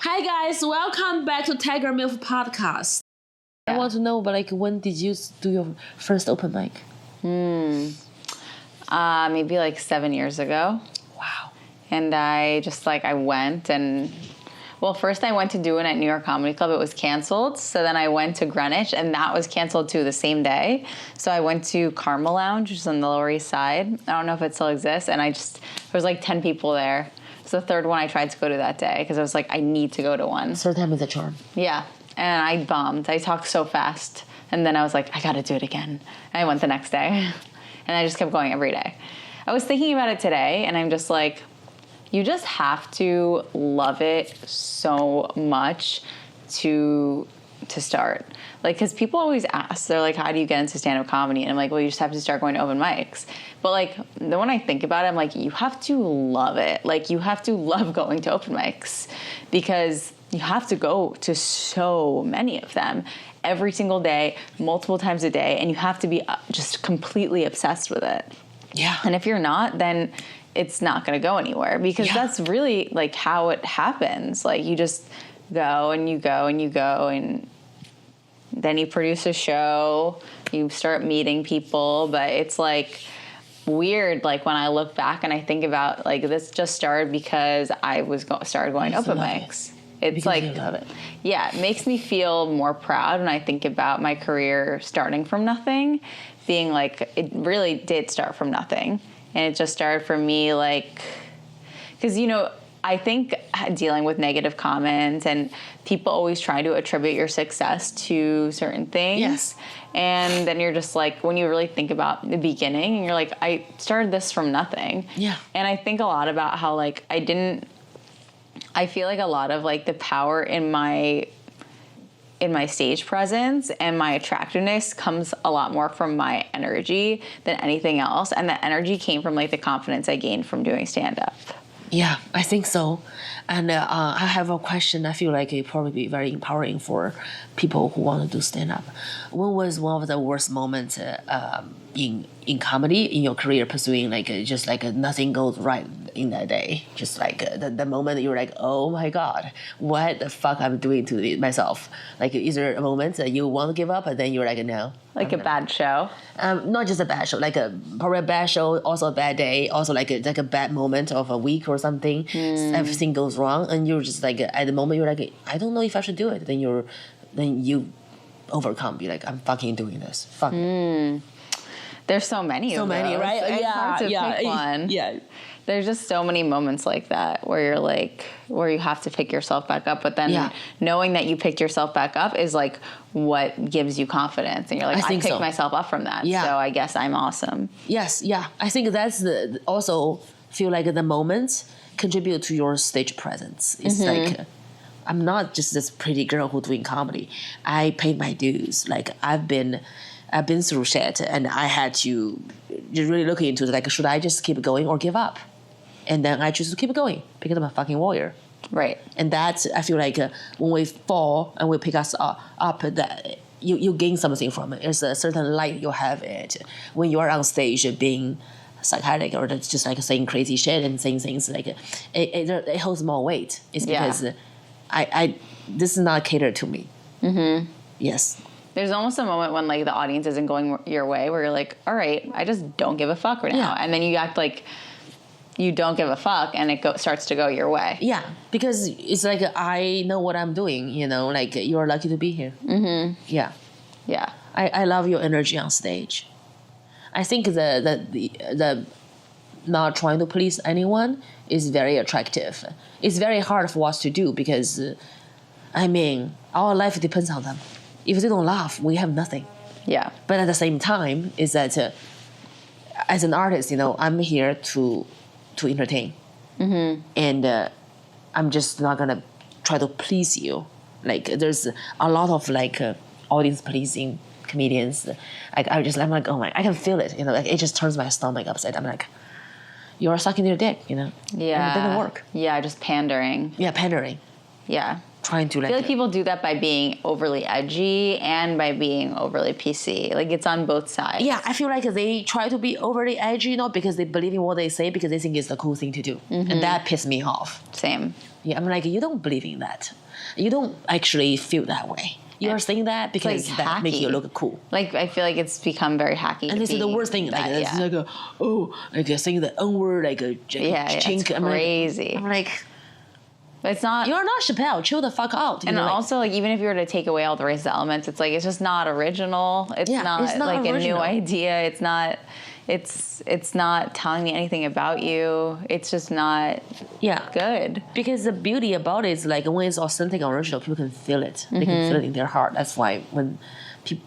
Hi guys, welcome back to Tiger MILF podcast. Yeah. I want to know, but like, when did you do your first open mic? Maybe like 7 years ago. Wow. And I just I went and, well, first I went to do it at New York Comedy Club. It was canceled. So then I went to Greenwich and that was canceled too the same day. So I went to Karma Lounge, which is on the Lower East Side. I don't know if it still exists. And there was like 10 people there. It's the third one I tried to go to that day because I was like, I need to go to one. Third time is a charm. Yeah. And I bombed. I talked so fast. And then I was like, I got to do it again. And I went the next day. And I just kept going every day. I was thinking about it today, and I'm just like, you just have to love it so much to start. Like, because people always ask, they're like, how do you get into stand-up comedy? And I'm like, well, you just have to start going to open mics. But like, then when I think about it, I'm like, you have to love it. Like, you have to love going to open mics because you have to go to so many of them every single day, multiple times a day, and you have to be just completely obsessed with it. Yeah. And if you're not, then it's not going to go anywhere because that's really like how it happens. Like, you just go and you go and you go, and then you produce a show, you start meeting people. But it's like weird, like when I look back and I think about like this just started because I started going to open mics. It's because like, you love it. Yeah, it makes me feel more proud when I think about my career starting from nothing, being like, it really did start from nothing. And it just started for me like, because, I think dealing with negative comments and people always try to attribute your success to certain things. Yes. And then you're just like, when you really think about the beginning, and you're like, I started this from nothing. Yeah. And I think a lot about how like I feel like a lot of like the power in my stage presence and my attractiveness comes a lot more from my energy than anything else. And that energy came from like the confidence I gained from doing stand-up. Yeah, I think so. And I have a question. I feel like it probably be very empowering for people who want to do stand-up. When was one of the worst moments in comedy in your career, pursuing just nothing goes right in that day? Just like the moment you're like, oh my God, what the fuck I'm doing to myself? Like, is there a moment that you want to give up and then you're like, no? Like a bad show? Not just a bad show, probably a bad show, also a bad day, also like a bad moment of a week or something. Everything goes wrong, and you're just like, at the moment you're like, I don't know if I should do it. Then you overcome. You're like, I'm fucking doing this. Fuck. There's so many of those. Right? It's hard to pick one. Yeah. There's just so many moments like that where you're like, where you have to pick yourself back up. But then knowing that you picked yourself back up is like what gives you confidence. And you're like, I picked myself up from that. Yeah. So I guess I'm awesome. Yes. Yeah. I think that's also feel like the moments contribute to your stage presence. It's like, I'm not just this pretty girl who's doing comedy. I paid my dues. Like, I've been through shit, and I had to really look into like, should I just keep going or give up? And then I choose to keep going because I'm a fucking warrior. Right. And that's, I feel like when we fall and we pick us up, that you gain something from it. There's a certain light you have it when you are on stage being psychotic or just like saying crazy shit and saying things like it holds more weight. It's because this is not catered to me. Yes. There's almost a moment when like the audience isn't going your way where you're like, all right, I just don't give a fuck right now. And then you act like you don't give a fuck, and it starts to go your way. Yeah, because it's like, I know what I'm doing, like, you're lucky to be here. Yeah. I love your energy on stage. I think the not trying to please anyone is very attractive. It's very hard for us to do because, our life depends on them. If they don't laugh, we have nothing. Yeah. But at the same time, is that as an artist, I'm here to entertain. And I'm just not gonna try to please you. Like, there's a lot of audience pleasing comedians. I'm like, oh my, I can feel it. Like, it just turns my stomach upside. I'm like, you're sucking your dick. Yeah. And it doesn't work. Yeah, just pandering. Yeah, pandering. Yeah. trying to I feel like people do that by being overly edgy and by being overly PC. Like it's on both sides. Yeah, I feel like they try to be overly edgy, not because they believe in what they say, because they think it's the cool thing to do. And that pisses me off. Same. Yeah, I'm like, you don't believe in that. You don't actually feel that way. You're saying that because like that makes you hacky. look cool. Like I feel like it's become very hacky. And this is the worst thing. Like, it's like saying the N word, like a chink. It's crazy. I'm like, But it's not. you're not Chappelle. Chill the fuck out. And also, like, even if you were to take away all the racist elements, it's like it's just not original. It's not like original. A new idea. It's not. It's not telling me anything about you. It's just not. Good. Because the beauty about it is like when it's authentic and original, people can feel it. They can feel it in their heart. That's why when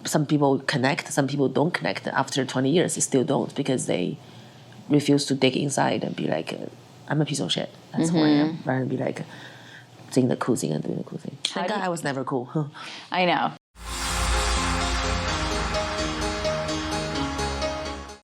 some people connect, some people don't connect. After 20 years, they still don't because they refuse to dig inside and be like, I'm a piece of shit. That's who I am. Rather than be like saying the cool thing and doing the cool thing. Thank God I was never cool. I know.